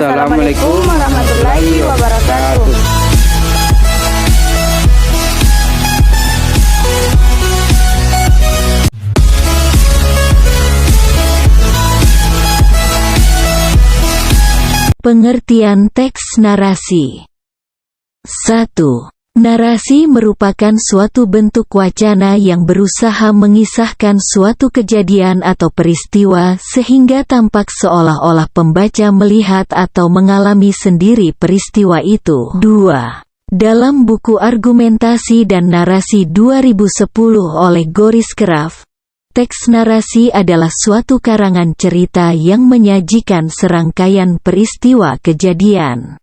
Wassalamualaikum warahmatullahi wabarakatuh. Pengertian teks narasi. 1. Narasi merupakan suatu bentuk wacana yang berusaha mengisahkan suatu kejadian atau peristiwa sehingga tampak seolah-olah pembaca melihat atau mengalami sendiri peristiwa itu. 2. Dalam buku Argumentasi dan Narasi 2010 oleh Goris Kraf, teks narasi adalah suatu karangan cerita yang menyajikan serangkaian peristiwa kejadian.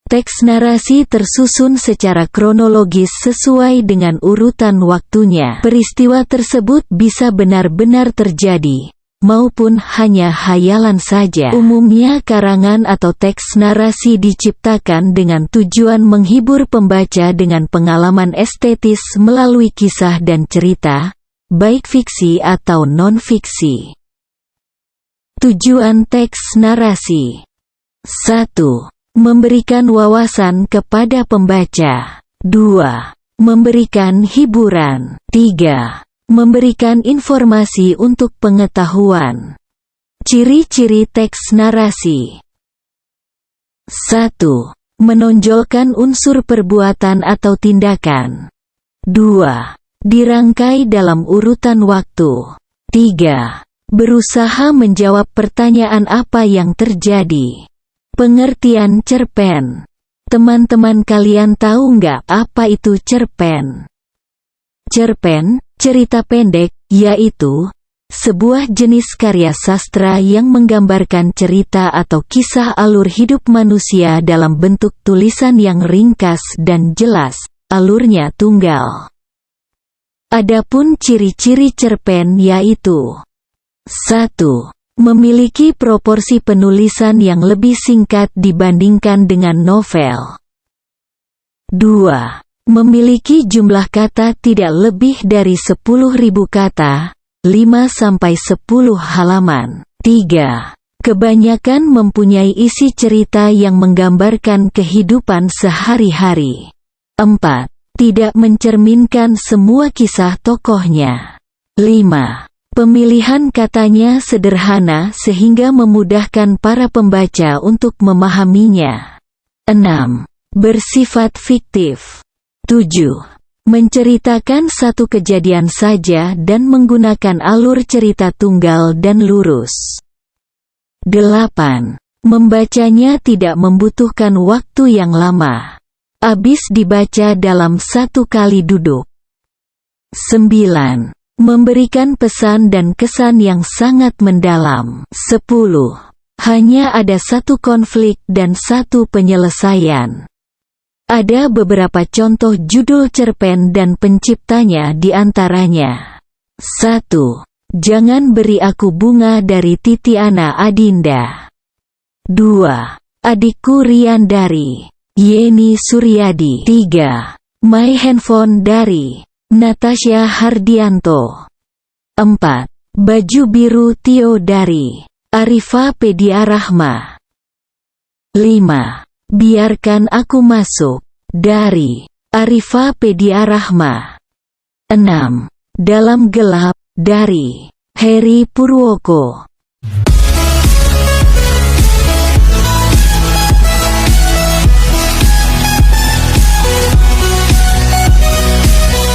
Teks narasi tersusun secara kronologis sesuai dengan urutan waktunya. Peristiwa tersebut bisa benar-benar terjadi, maupun hanya hayalan saja. Umumnya karangan atau teks narasi diciptakan dengan tujuan menghibur pembaca dengan pengalaman estetis melalui kisah dan cerita, baik fiksi atau non-fiksi. Tujuan teks narasi. 1. Memberikan wawasan kepada pembaca. 2. Memberikan hiburan. 3. Memberikan informasi untuk pengetahuan. Ciri-ciri teks narasi. 1. Menonjolkan unsur perbuatan atau tindakan. 2. Dirangkai dalam urutan waktu. 3. Berusaha menjawab pertanyaan apa yang terjadi. Pengertian cerpen. Teman-teman kalian tahu nggak apa itu cerpen? Cerpen, cerita pendek, yaitu sebuah jenis karya sastra yang menggambarkan cerita atau kisah alur hidup manusia dalam bentuk tulisan yang ringkas dan jelas, alurnya tunggal. Adapun ciri-ciri cerpen yaitu 1. Memiliki proporsi penulisan yang lebih singkat dibandingkan dengan novel. 2. Memiliki jumlah kata tidak lebih dari 10.000 kata, 5-10 halaman. 3. Kebanyakan mempunyai isi cerita yang menggambarkan kehidupan sehari-hari. 4. Tidak mencerminkan semua kisah tokohnya. 5. Pemilihan katanya sederhana sehingga memudahkan para pembaca untuk memahaminya. 6. Bersifat fiktif. 7. Menceritakan satu kejadian saja dan menggunakan alur cerita tunggal dan lurus. 8. Membacanya tidak membutuhkan waktu yang lama. Habis dibaca dalam satu kali duduk. 9. Memberikan pesan dan kesan yang sangat mendalam. 10. Hanya ada satu konflik dan satu penyelesaian. Ada beberapa contoh judul cerpen dan penciptanya di antaranya. 1. Jangan Beri Aku Bunga dari Titiana Adinda. 2. Adikku Riandari, Yeni Suryadi. 3. My Handphone dari Natasha Hardianto. 4. Baju Biru Tio dari Arifa Pedia Rahma. 5. Biarkan Aku Masuk dari Arifa Pedia Rahma. 6. Dalam Gelap dari Heri Purwoko.